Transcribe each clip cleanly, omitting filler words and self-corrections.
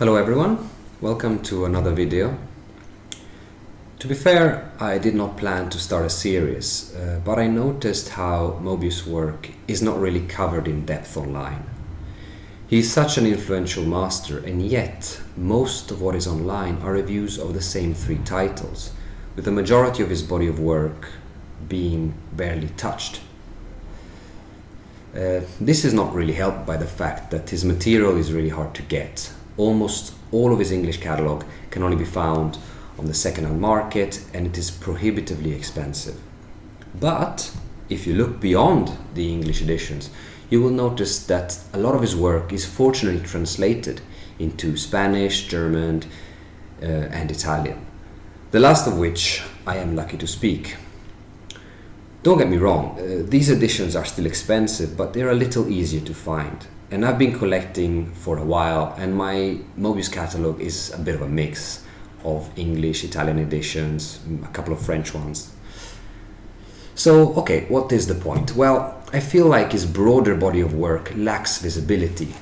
Hello everyone, welcome to another video. To be fair, I did not plan to start a series, but I noticed how Moebius' work is not really covered in depth online. He is such an influential master, and yet most of what is online are reviews of the same three titles, with the majority of his body of work being barely touched. This is not really helped by the fact that his material is really hard to get. Almost all of his English catalogue can only be found on the second-hand market, and it is prohibitively expensive. But if you look beyond the English editions, you will notice that a lot of his work is fortunately translated into Spanish, German, and Italian, the last of which I am lucky to speak. Don't get me wrong, these editions are still expensive, but they're a little easier to find. And I've been collecting for a while, and my Moebius catalogue is a bit of a mix of English, Italian editions, a couple of French ones. So, okay, what is the point? Well, I feel like his broader body of work lacks visibility.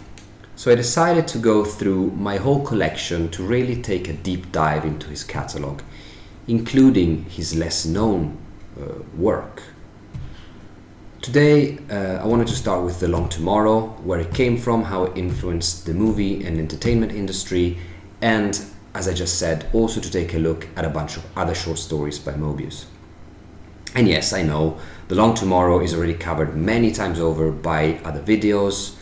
So I decided to go through my whole collection to really take a deep dive into his catalogue, including his less known work. Today, I wanted to start with The Long Tomorrow, where it came from, how it influenced the movie and entertainment industry, and, as I just said, also to take a look at a bunch of other short stories by Moebius. And yes, I know, The Long Tomorrow is already covered many times over by other videos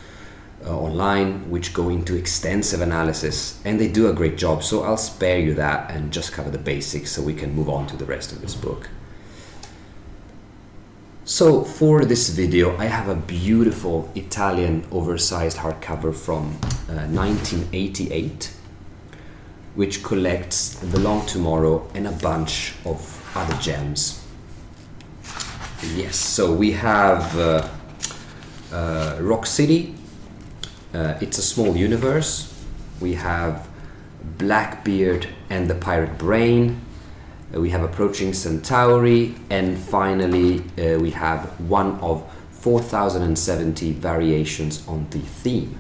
online, which go into extensive analysis, and they do a great job, so I'll spare you that and just cover the basics so we can move on to the rest of this book. So for this video, I have a beautiful Italian oversized hardcover from 1988, which collects The Long Tomorrow and a bunch of other gems. Yes, so we have Rock City, It's a Small Universe, we have Blackbeard and the Pirate Brain, we have Approaching Centauri, and finally we have one of 4070 variations on the theme.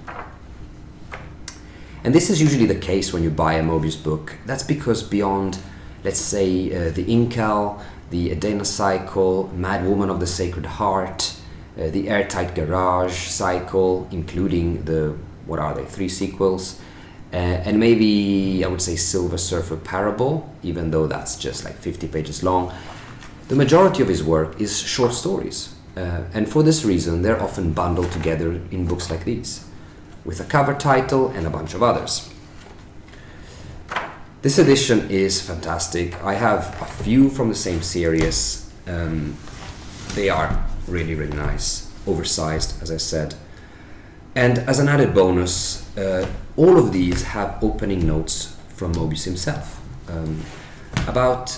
And this is usually the case when you buy a Moebius book. That's because beyond, let's say, the Incal, the Edena Cycle, Mad Woman of the Sacred Heart, the Airtight Garage Cycle, including the, what are they, 3 sequels, and maybe I would say Silver Surfer Parable, even though that's just like 50 pages long. The majority of his work is short stories, and for this reason they're often bundled together in books like these, with a cover title and a bunch of others. This edition is fantastic. I have a few from the same series. They are really, really nice, oversized, as I said. And as an added bonus, all of these have opening notes from Moebius himself about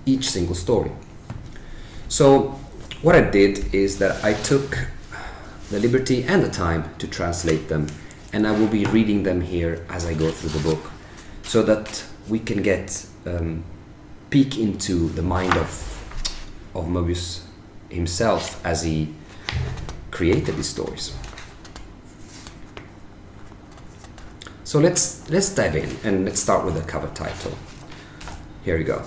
each single story. So what I did is that I took the liberty and the time to translate them, and I will be reading them here as I go through the book, so that we can get peek into the mind of Moebius himself as he created these stories. So let's dive in, and let's start with the cover title. Here we go.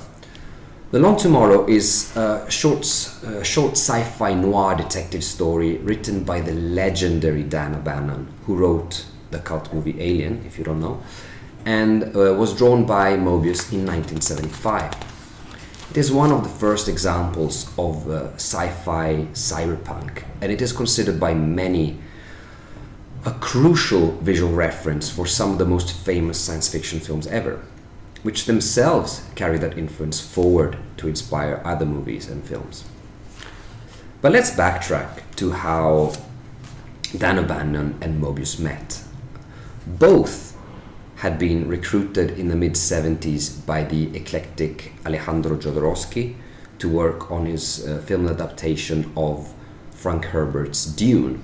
The Long Tomorrow is a short sci-fi noir detective story written by the legendary Dan O'Bannon, who wrote the cult movie Alien, if you don't know, and was drawn by Moebius in 1975. It is one of the first examples of sci-fi cyberpunk, and it is considered by many a crucial visual reference for some of the most famous science fiction films ever, which themselves carry that influence forward to inspire other movies and films. But let's backtrack to how Dan O'Bannon and Moebius met. Both had been recruited in the mid-70s by the eclectic Alessandro Distribuzioni to work on his film adaptation of Frank Herbert's Dune,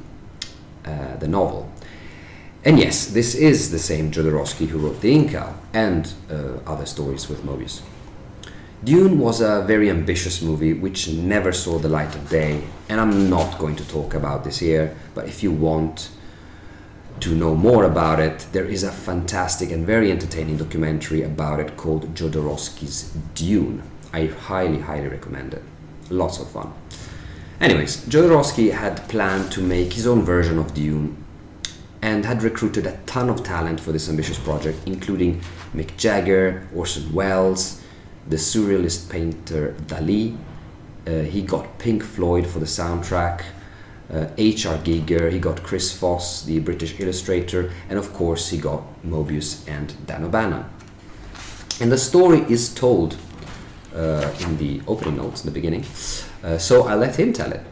the novel. And yes, this is the same Jodorowsky who wrote The Inca and other stories with Moebius. Dune was a very ambitious movie which never saw the light of day, and I'm not going to talk about this here, but if you want, to know more about it, there is a fantastic and very entertaining documentary about it called Jodorowsky's Dune. I highly, highly recommend it. Lots of fun. Anyways, Jodorowsky had planned to make his own version of Dune and had recruited a ton of talent for this ambitious project, including Mick Jagger, Orson Welles, the surrealist painter Dali. He got Pink Floyd for the soundtrack, H.R. Giger, he got Chris Foss, the British illustrator, and of course he got Moebius and Dan O'Bannon. And the story is told in the opening notes in the beginning, so I'll let him tell it.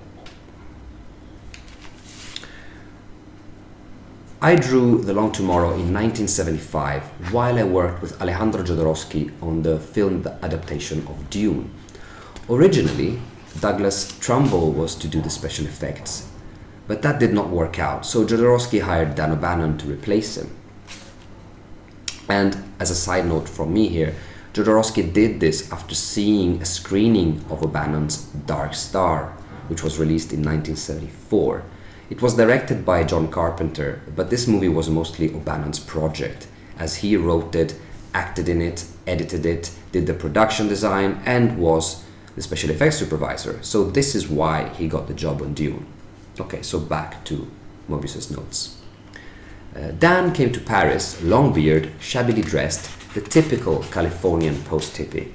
I drew The Long Tomorrow in 1975 while I worked with Alessandro Jodorowsky on the film adaptation of Dune. Originally, Douglas Trumbull was to do the special effects, but that did not work out, so Jodorowsky hired Dan O'Bannon to replace him. And as a side note from me here, Jodorowsky did this after seeing a screening of O'Bannon's Dark Star, which was released in 1974. It was directed by John Carpenter, but this movie was mostly O'Bannon's project, as he wrote it, acted in it, edited it, did the production design, and was the special effects supervisor. So this is why he got the job on Dune. Okay, so back to Moebius's notes. Dan came to Paris, long beard, shabbily dressed, the typical Californian post-hippie.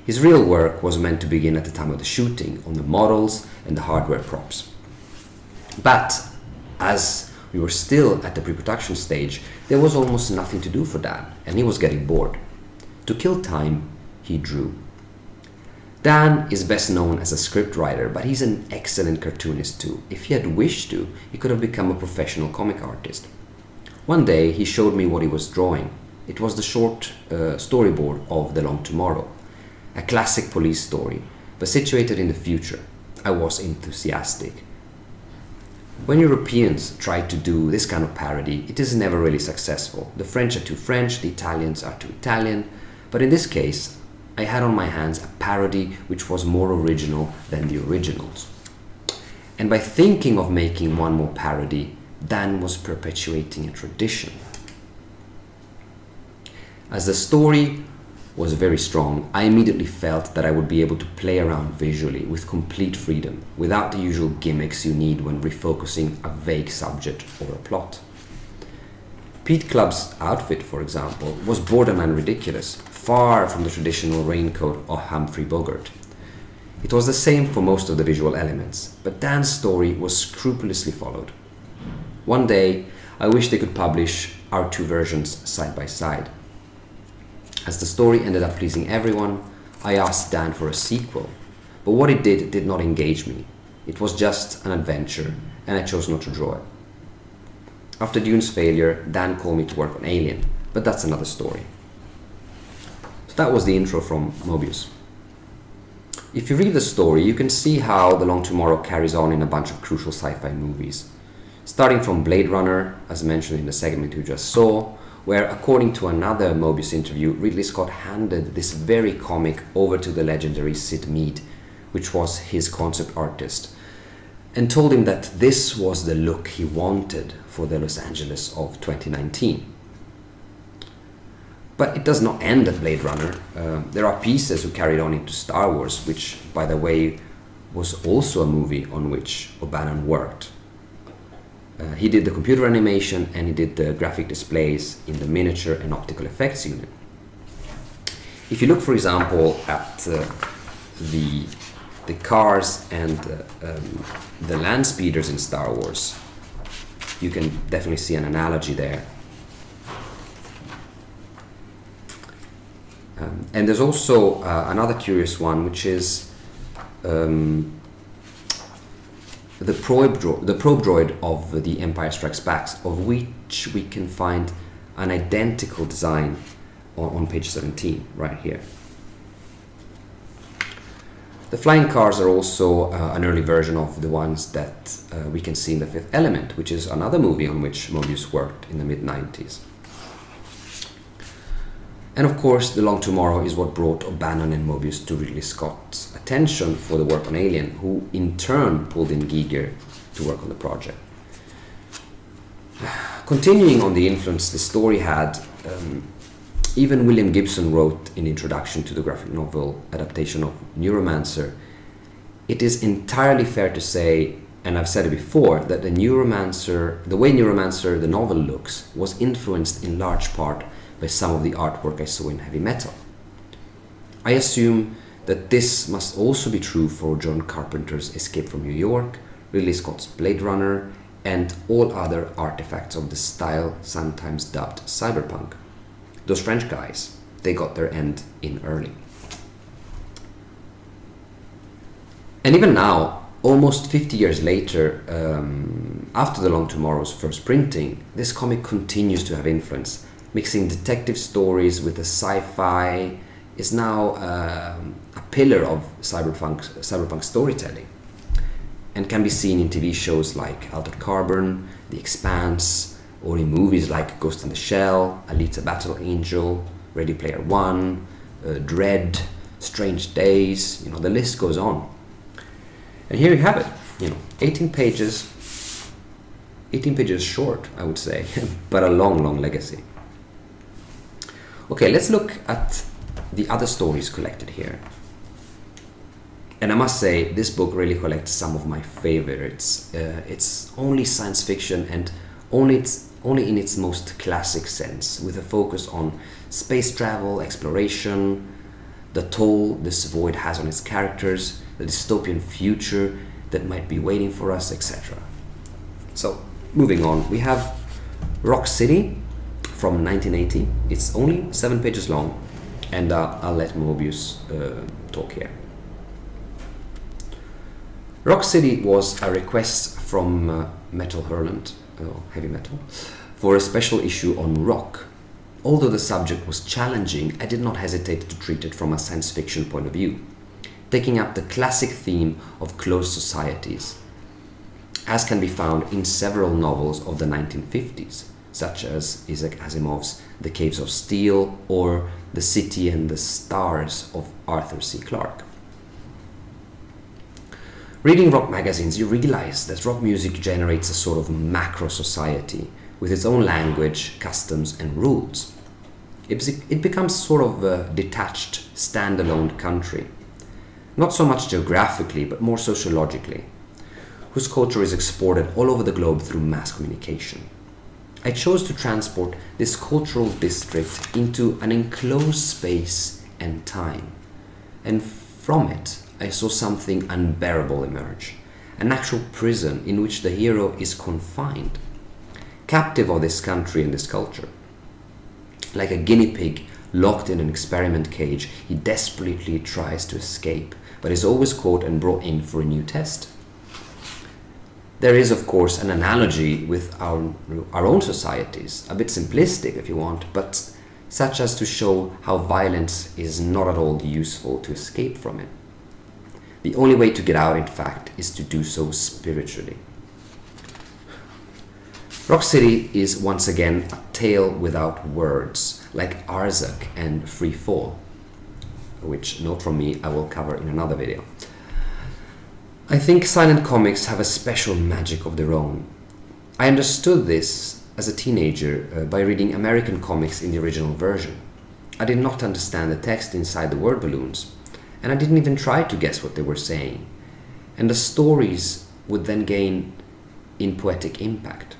His real work was meant to begin at the time of the shooting, on the models and the hardware props. But as we were still at the pre-production stage, there was almost nothing to do for Dan, and he was getting bored. To kill time, he drew. Dan is best known as a scriptwriter, but he's an excellent cartoonist too. If he had wished to, he could have become a professional comic artist. One day, he showed me what he was drawing. It was the short storyboard of The Long Tomorrow, a classic police story, but situated in the future. I was enthusiastic. When Europeans try to do this kind of parody, it is never really successful. The French are too French, the Italians are too Italian, but in this case, I had on my hands a parody which was more original than the originals. And by thinking of making one more parody, Dan was perpetuating a tradition. As the story was very strong, I immediately felt that I would be able to play around visually with complete freedom, without the usual gimmicks you need when refocusing a vague subject or a plot. Pete Club's outfit, for example, was borderline ridiculous, far from the traditional raincoat of Humphrey Bogart. It was the same for most of the visual elements, but Dan's story was scrupulously followed. One day, I wish they could publish our two versions side by side. As the story ended up pleasing everyone, I asked Dan for a sequel, but what it did not engage me. It was just an adventure, and I chose not to draw it. After Dune's failure, Dan called me to work on Alien, but that's another story. So that was the intro from Moebius. If you read the story, you can see how The Long Tomorrow carries on in a bunch of crucial sci-fi movies. Starting from Blade Runner, as mentioned in the segment you just saw, where, according to another Moebius interview, Ridley Scott handed this very comic over to the legendary Sid Mead, which was his concept artist, and told him that this was the look he wanted for the Los Angeles of 2019. But it does not end at Blade Runner. There are pieces who carried on into Star Wars, which, by the way, was also a movie on which O'Bannon worked. He did the computer animation and he did the graphic displays in the miniature and optical effects unit. If you look, for example, at the cars and the land speeders in Star Wars, you can definitely see an analogy there. And there's also another curious one, which is the probe droid of The Empire Strikes Back, of which we can find an identical design on page 17, right here. The flying cars are also an early version of the ones that we can see in The Fifth Element, which is another movie on which Moebius worked in the mid-90s. And of course, The Long Tomorrow is what brought O'Bannon and Moebius to Ridley Scott's attention for the work on Alien, who in turn pulled in Giger to work on the project. Continuing on the influence the story had, even William Gibson wrote in introduction to the graphic novel adaptation of Neuromancer, it is entirely fair to say, and I've said it before, that the way Neuromancer, the novel, looks was influenced in large part by some of the artwork I saw in heavy metal. I assume that this must also be true for John Carpenter's Escape from New York, Ridley Scott's Blade Runner, and all other artifacts of the style sometimes dubbed cyberpunk. Those French guys, they got their end in early. And even now, almost 50 years later, after The Long Tomorrow's first printing, this comic continues to have influence. Mixing detective stories with the sci-fi is now a pillar of cyberpunk storytelling, and can be seen in TV shows like Altered Carbon, The Expanse, or in movies like Ghost in the Shell, Alita Battle Angel, Ready Player One, Dread, Strange Days, the list goes on. And here you have it, 18 pages short, I would say, but a long, long legacy. Okay, let's look at the other stories collected here. And I must say, this book really collects some of my favorites. It's only science fiction, and only in its most classic sense, with a focus on space travel, exploration, the toll this void has on its characters, the dystopian future that might be waiting for us, etc. So, moving on, we have Rock City from 1980. It's only 7 pages long, and I'll let Moebius talk here. Rock City was a request from Metal Hurlant, heavy metal, for a special issue on rock. Although the subject was challenging, I did not hesitate to treat it from a science fiction point of view, taking up the classic theme of closed societies, as can be found in several novels of the 1950s, such as Isaac Asimov's The Caves of Steel or The City and the Stars of Arthur C. Clarke. Reading rock magazines, you realize that rock music generates a sort of macro society with its own language, customs, and rules. It becomes sort of a detached, standalone country, not so much geographically, but more sociologically, whose culture is exported all over the globe through mass communication. I chose to transport this cultural district into an enclosed space and time, and from it I saw something unbearable emerge, an actual prison in which the hero is confined, captive of this country and this culture. Like a guinea pig locked in an experiment cage, he desperately tries to escape, but is always caught and brought in for a new test. There is, of course, an analogy with our own societies, a bit simplistic if you want, but such as to show how violence is not at all useful to escape from it. The only way to get out, in fact, is to do so spiritually. Rock City is once again a tale without words, like Arzak and Free Fall, which, note from me, I will cover in another video. I think silent comics have a special magic of their own. I understood this as a teenager by reading American comics in the original version. I did not understand the text inside the word balloons, and I didn't even try to guess what they were saying. And the stories would then gain in poetic impact.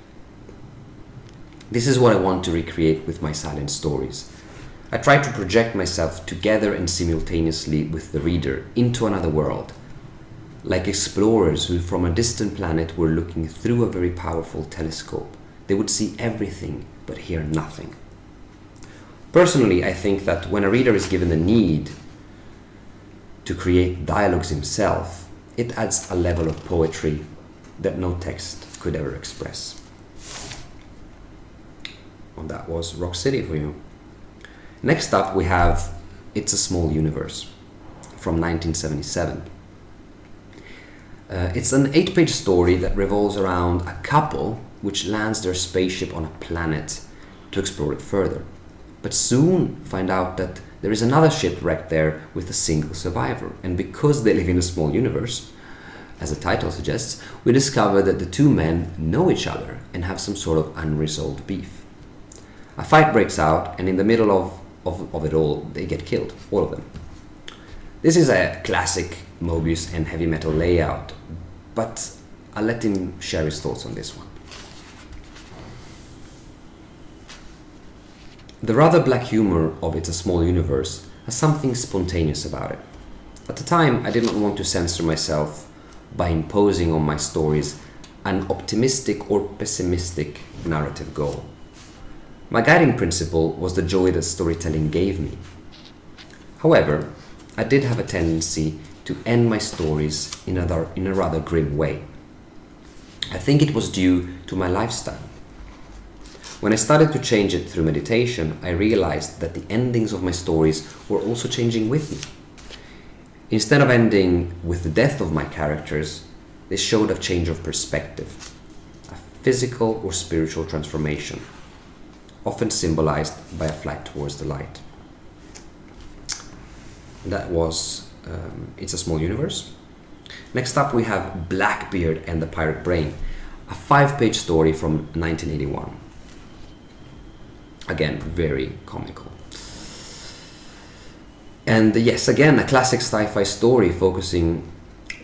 This is what I want to recreate with my silent stories. I try to project myself together and simultaneously with the reader into another world, like explorers who from a distant planet were looking through a very powerful telescope. They would see everything but hear nothing. Personally, I think that when a reader is given the need to create dialogues himself, it adds a level of poetry that no text could ever express. And that was Rock City for you. Next up we have It's a Small Universe from 1977. It's an 8-page story that revolves around a couple which lands their spaceship on a planet to explore it further, but soon find out that there is another shipwreck there with a single survivor, and because they live in a small universe, as the title suggests, we discover that the two men know each other and have some sort of unresolved beef. A fight breaks out, and in the middle of it all, they get killed, all of them. This is a classic Moebius and heavy metal layout, but I'll let him share his thoughts on this one. The rather black humor of It's a Small Universe has something spontaneous about it. At the time, I did not want to censor myself by imposing on my stories an optimistic or pessimistic narrative goal. My guiding principle was the joy that storytelling gave me. However, I did have a tendency to end my stories in a rather grim way. I think it was due to my lifestyle. When I started to change it through meditation, I realized that the endings of my stories were also changing with me. Instead of ending with the death of my characters, they showed a change of perspective, a physical or spiritual transformation, often symbolized by a flight towards the light. That was It's a Small Universe. Next up we have Blackbeard and the Pirate Brain, a 5-page story from 1981. Again, very comical. And yes, again, a classic sci-fi story focusing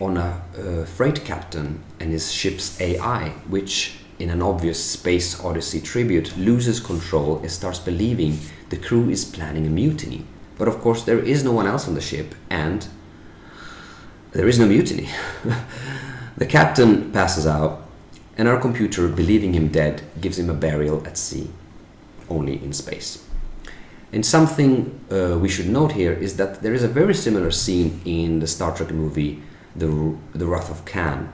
on a freight captain and his ship's AI, which, in an obvious Space Odyssey tribute, loses control and starts believing the crew is planning a mutiny. But of course, there is no one else on the ship, and there is no mutiny. The captain passes out, and our computer, believing him dead, gives him a burial at sea, only in space. And something we should note here is that there is a very similar scene in the Star Trek movie The Wrath of Khan,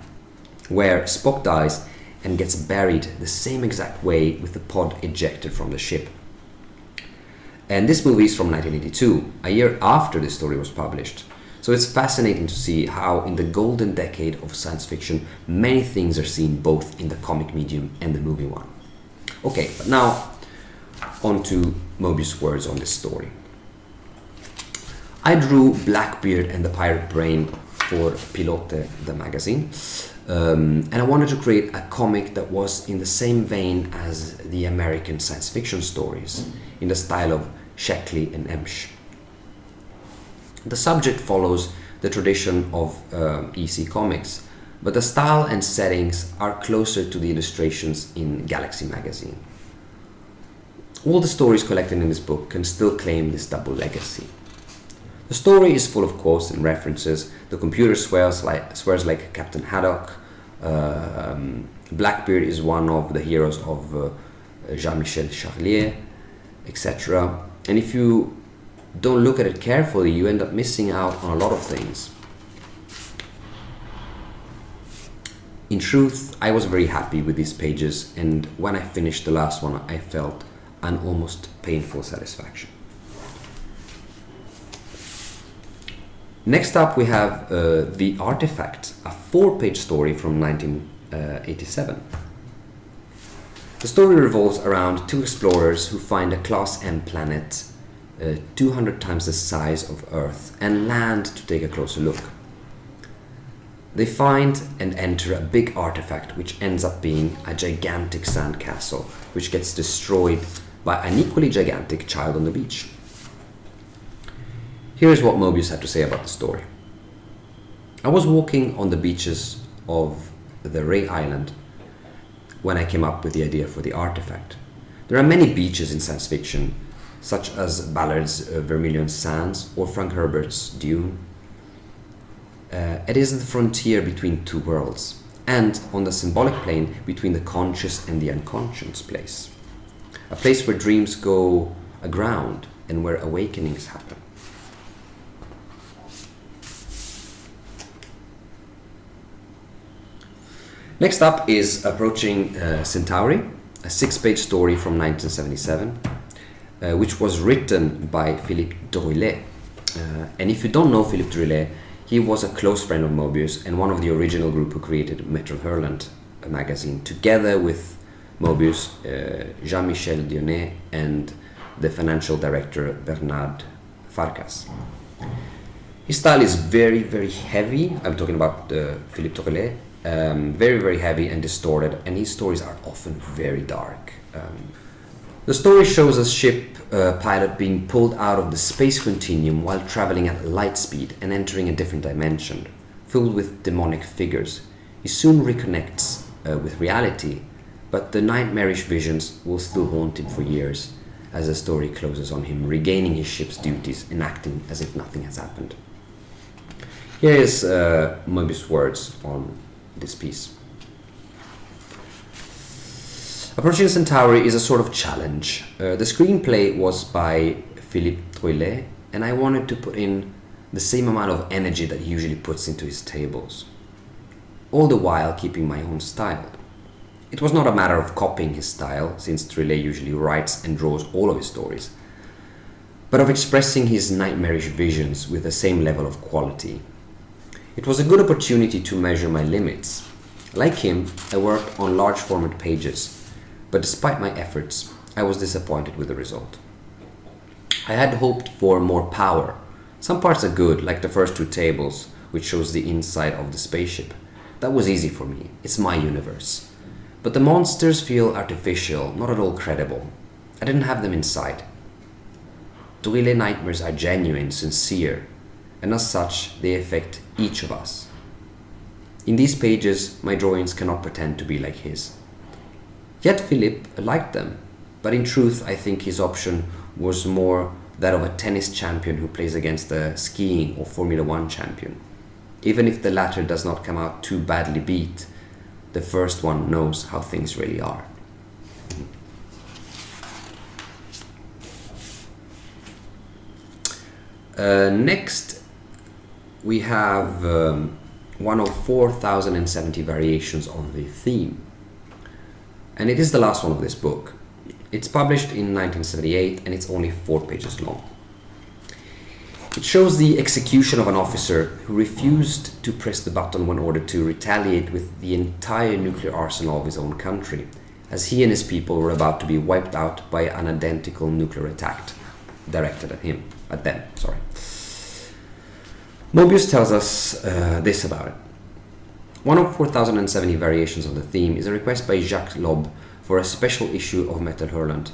where Spock dies and gets buried the same exact way with the pod ejected from the ship. And this movie is from 1982, a year after this story was published. So it's fascinating to see how in the golden decade of science fiction, many things are seen both in the comic medium and the movie one. Okay, but now on to Moebius' words on this story. I drew Blackbeard and the Pirate Brain for Pilote, the magazine, and I wanted to create a comic that was in the same vein as the American science fiction stories, in the style of Sheckley and Emsch. The subject follows the tradition of EC Comics, but the style and settings are closer to the illustrations in Galaxy magazine. All the stories collected in this book can still claim this double legacy. The story is full of quotes and references. The computer swears like Captain Haddock. Blackbeard is one of the heroes of Jean-Michel Charlier, etc. And if you don't look at it carefully, you end up missing out on a lot of things. In truth, I was very happy with these pages, and when I finished the last one, I felt an almost painful satisfaction. Next up we have The Artifact, a 4-page story from 1987. The story revolves around 2 explorers who find a Class M planet 200 times the size of Earth and land to take a closer look. They find and enter a big artifact which ends up being a gigantic sandcastle which gets destroyed by an equally gigantic child on the beach. Here's what Moebius had to say about the story. I was walking on the beaches of the Ray Island when I came up with the idea for the artifact. There are many beaches in science fiction, such as Ballard's Vermilion Sands or Frank Herbert's Dune. It is the frontier between 2 worlds, and on the symbolic plane between the conscious and the unconscious place. A place where dreams go aground and where awakenings happen. Next up is Approaching Centauri, a 6-page story from 1977, which was written by Philippe Drouillet. And if you don't know Philippe Drouillet, he was a close friend of Moebius and one of the original group who created Metro Hurlant magazine, together with Moebius, Jean-Michel Dionnet, and the financial director Bernard Farkas. His style is very, very heavy. I'm talking about Philippe Tourlet. Very, very heavy and distorted, and his stories are often very dark. The story shows a ship pilot being pulled out of the space continuum while traveling at light speed and entering a different dimension, filled with demonic figures. He soon reconnects with reality, but the nightmarish visions will still haunt him for years as the story closes on him regaining his ship's duties and acting as if nothing has happened. Here is Moebius' words on this piece. Approaching Centauri is a sort of challenge. The screenplay was by Philippe Tourlet, and I wanted to put in the same amount of energy that he usually puts into his tables, all the while keeping my own style. It was not a matter of copying his style, since Tourlet usually writes and draws all of his stories, but of expressing his nightmarish visions with the same level of quality. It was a good opportunity to measure my limits. Like him, I worked on large format pages, but despite my efforts, I was disappointed with the result. I had hoped for more power. Some parts are good, like the first two tables, which shows the inside of the spaceship. That was easy for me, it's my universe. But the monsters feel artificial, not at all credible. I didn't have them inside. Tourlet nightmares are genuine, sincere, and as such, they affect each of us. In these pages, my drawings cannot pretend to be like his. Yet Philippe liked them, but in truth I think his option was more that of a tennis champion who plays against a skiing or Formula One champion. Even if the latter does not come out too badly beat, the first one knows how things really are. Next, we have one of 4,070 variations on the theme. And it is the last one of this book. It's published in 1978 and it's only 4 pages long. It shows the execution of an officer who refused to press the button when ordered to retaliate with the entire nuclear arsenal of his own country, as he and his people were about to be wiped out by an identical nuclear attack directed at them. Moebius tells us this about it. One of 4,070 variations of the theme is a request by Jacques Loeb for a special issue of Metal Hurlant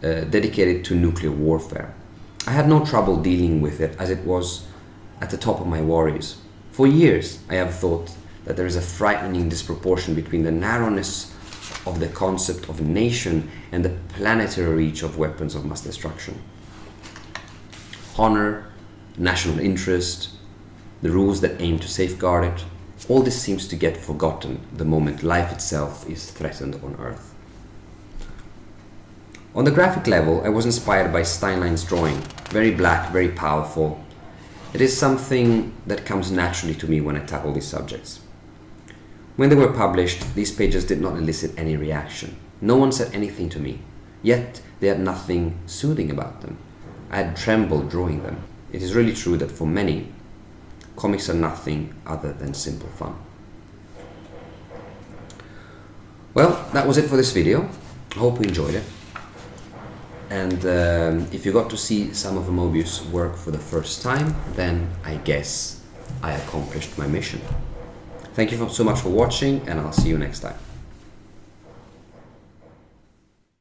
dedicated to nuclear warfare. I had no trouble dealing with it, as it was at the top of my worries. For years I have thought that there is a frightening disproportion between the narrowness of the concept of nation and the planetary reach of weapons of mass destruction. Honor, national interest, the rules that aim to safeguard it, all this seems to get forgotten the moment life itself is threatened on Earth. On the graphic level, I was inspired by Steinlein's drawing, very black, very powerful. It is something that comes naturally to me when I tackle these subjects. When they were published, these pages did not elicit any reaction. No one said anything to me, yet they had nothing soothing about them. I had trembled drawing them. It is really true that for many, comics are nothing other than simple fun. Well, that was it for this video. I hope you enjoyed it. And if you got to see some of Moebius' work for the first time, then I guess I accomplished my mission. Thank you so much for watching, and I'll see you next time.